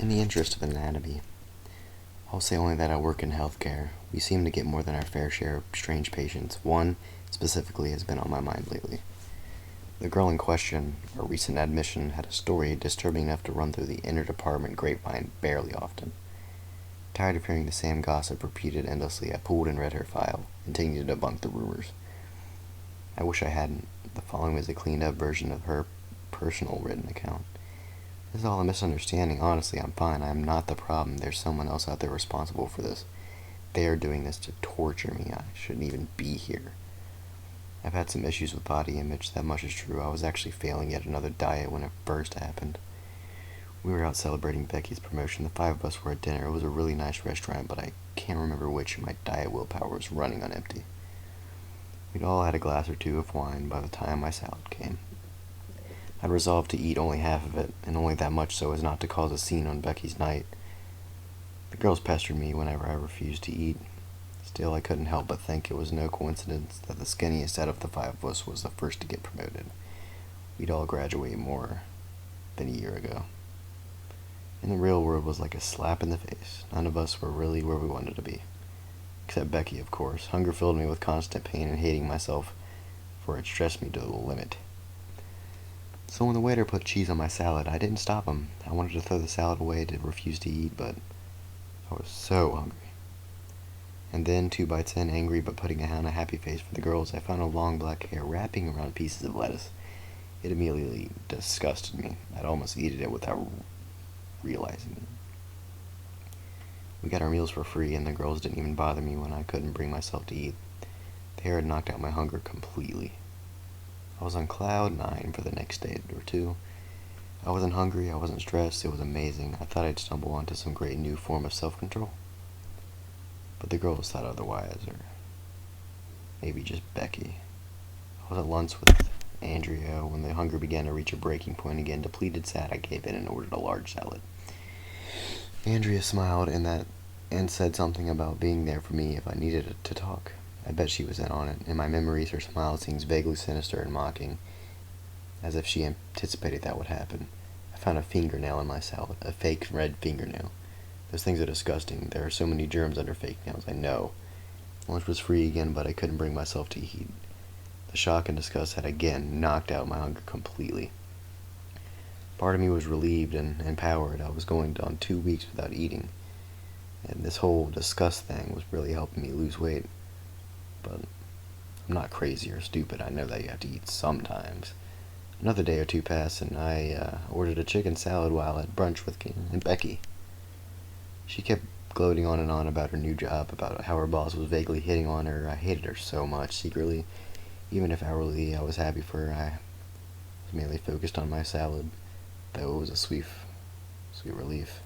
In the interest of anatomy, I'll say only that I work in healthcare. We seem to get more than our fair share of strange patients. One, specifically, has been on my mind lately. The girl in question, a recent admission, had a story disturbing enough to run through the inter-department grapevine barely often. Tired of hearing the same gossip repeated endlessly, I pulled and read her file, intending to debunk the rumors. I wish I hadn't. The following was a cleaned-up version of her personal written account. This is all a misunderstanding. Honestly, I'm fine. I am not the problem. There's someone else out there responsible for this. They are doing this to torture me. I shouldn't even be here. I've had some issues with body image, that much is true. I was actually failing yet another diet when it first happened. We were out celebrating Becky's promotion. The five of us were at dinner. It was a really nice restaurant, but I can't remember which, and my diet willpower was running on empty. We'd all had a glass or two of wine by the time my salad came. I'd resolved to eat only half of it, and only that much so as not to cause a scene on Becky's night. The girls pestered me whenever I refused to eat. Still, I couldn't help but think it was no coincidence that the skinniest out of the five of us was the first to get promoted. We'd all graduate more than a year ago. And the real world was like a slap in the face. None of us were really where we wanted to be. Except Becky, of course. Hunger filled me with constant pain and hating myself, for it stressed me to the limit. So when the waiter put cheese on my salad, I didn't stop him. I wanted to throw the salad away to refuse to eat, but I was so hungry. And then, 2 bites in, angry but putting on a happy face for the girls, I found a long black hair wrapping around pieces of lettuce. It immediately disgusted me. I'd almost eaten it without realizing it. We got our meals for free, and the girls didn't even bother me when I couldn't bring myself to eat. The hair had knocked out my hunger completely. I was on cloud 9 for the next day or two. I wasn't hungry, I wasn't stressed, it was amazing. I thought I'd stumble onto some great new form of self-control. But the girls thought otherwise, or maybe just Becky. I was at lunch with Andrea when the hunger began to reach a breaking point again. Depleted, sad, I gave in and ordered a large salad. Andrea smiled and said something about being there for me if I needed it to talk. I bet she was in on it. In my memories, her smile seems vaguely sinister and mocking, as if she anticipated that would happen. I found a fingernail in my salad, a fake red fingernail. Those things are disgusting. There are so many germs under fake nails, I know. Lunch was free again, but I couldn't bring myself to eat. The shock and disgust had again knocked out my hunger completely. Part of me was relieved and empowered. I was going on 2 weeks without eating, and this whole disgust thing was really helping me lose weight. But I'm not crazy or stupid. I know that you have to eat sometimes. Another day or two passed, and I ordered a chicken salad while at brunch with Ken and Becky. She kept gloating on and on about her new job, about how her boss was vaguely hitting on her. I hated her so much secretly. Even if outwardly I was happy for her, I was mainly focused on my salad, though it was a sweet relief.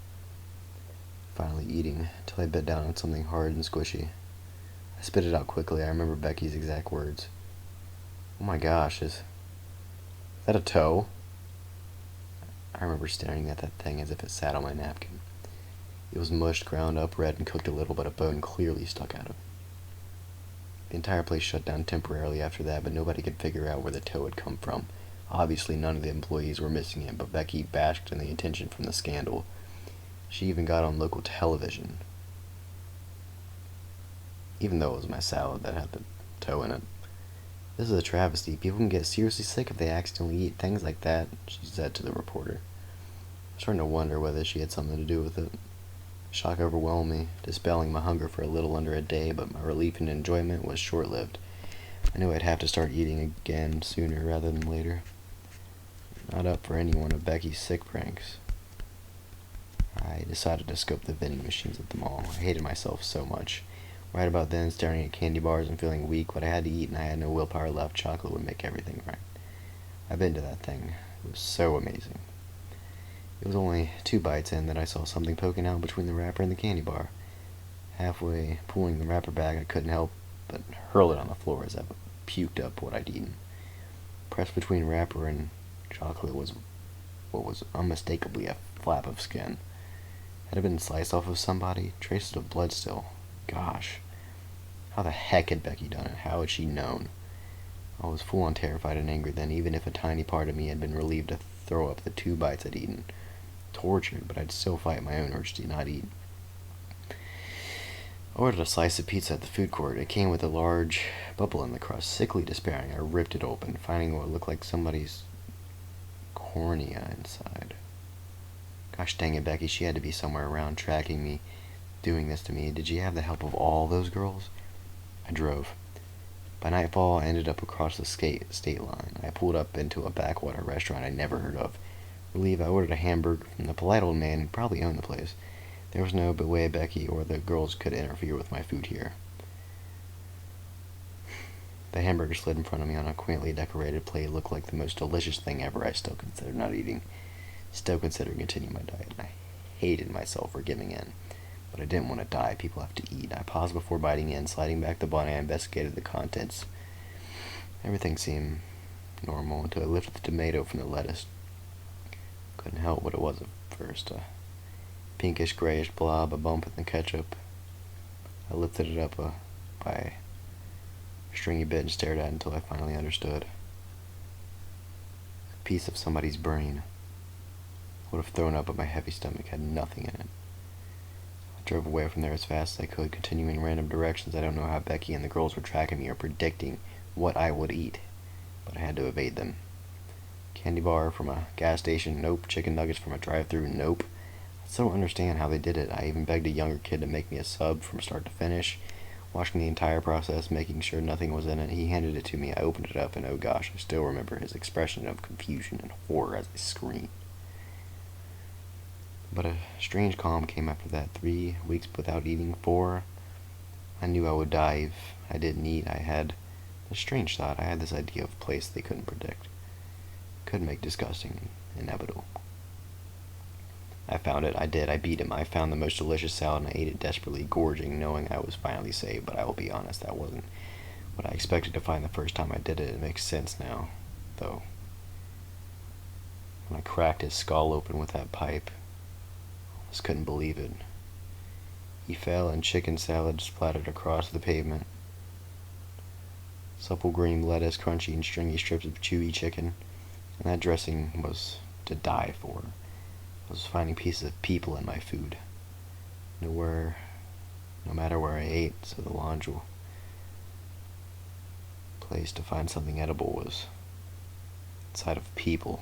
Finally eating, till I bit down on something hard and squishy. I spit it out quickly. I remember Becky's exact words. "Oh my gosh, is that a toe?" I remember staring at that thing as if it sat on my napkin. It was mushed, ground up, red, and cooked a little, but a bone clearly stuck out of it. The entire place shut down temporarily after that, but nobody could figure out where the toe had come from. Obviously, none of the employees were missing it, but Becky basked in the attention from the scandal. She even got on local television, even though it was my salad that had the toe in it. "This is a travesty. People can get seriously sick if they accidentally eat things like that," she said to the reporter. I was starting to wonder whether she had something to do with it. Shock overwhelmed me, dispelling my hunger for a little under a day, but my relief and enjoyment was short-lived. I knew I'd have to start eating again sooner rather than later. Not up for any one of Becky's sick pranks. I decided to scope the vending machines at the mall. I hated myself so much. Right about then, staring at candy bars and feeling weak, but I had to eat and I had no willpower left. Chocolate would make everything right. I've been to that thing. It was so amazing. It was only 2 bites in that I saw something poking out between the wrapper and the candy bar. Halfway pulling the wrapper back, I couldn't help but hurl it on the floor as I puked up what I'd eaten. Pressed between wrapper and chocolate was what was unmistakably a flap of skin. Had it been sliced off of somebody? Traces of blood still. Gosh. How the heck had Becky done it? How had she known? I was full on terrified and angry then, even if a tiny part of me had been relieved to throw up the 2 bites I'd eaten. tortured, but I'd still fight my own urge to not eat. I ordered a slice of pizza at the food court. It came with a large bubble in the crust. Sickly despairing, I ripped it open, finding what looked like somebody's cornea inside. Gosh dang it, Becky, she had to be somewhere around tracking me, doing this to me. Did she have the help of all those girls? I drove. By nightfall, I ended up across the state line. I pulled up into a backwater restaurant I'd never heard of. Relieved, I ordered a hamburger from the polite old man who probably owned the place. There was no way Becky or the girls could interfere with my food here. The hamburger slid in front of me on a quaintly decorated plate. It looked like the most delicious thing ever. I still considered not eating. Still considered continuing my diet. And I hated myself for giving in. But I didn't want to die. People have to eat. I paused before biting in. Sliding back the bun, I investigated the contents. Everything seemed normal until I lifted the tomato from the lettuce. Couldn't help what it was at first. A pinkish grayish blob, a bump in the ketchup. I lifted it up by a stringy bit and stared at it until I finally understood. A piece of somebody's brain. I would have thrown up, but my heavy stomach had nothing in it. I drove away from there as fast as I could, continuing in random directions. I don't know how Becky and the girls were tracking me or predicting what I would eat, but I had to evade them. Candy bar from a gas station? Nope. Chicken nuggets from a drive-thru? Nope. I still don't understand how they did it. I even begged a younger kid to make me a sub from start to finish, watching the entire process, making sure nothing was in it. He handed it to me. I opened it up, and oh gosh, I still remember his expression of confusion and horror as I screamed. But a strange calm came after that. 3 weeks without eating. 4. I knew I would die if I didn't eat. I had a strange thought. I had this idea of a place they couldn't predict. Could make disgusting inevitable. I found it. I did. I beat him. I found the most delicious salad and I ate it desperately, gorging, knowing I was finally saved. But I will be honest, that wasn't what I expected to find the first time I did it. It makes sense now, though. When I cracked his skull open with that pipe, I just couldn't believe it. He fell and chicken salad splattered across the pavement. Supple green lettuce, crunchy and stringy strips of chewy chicken. And that dressing was to die for. I was finding pieces of people in my food. No matter where I ate, so the logical place to find something edible was inside of people.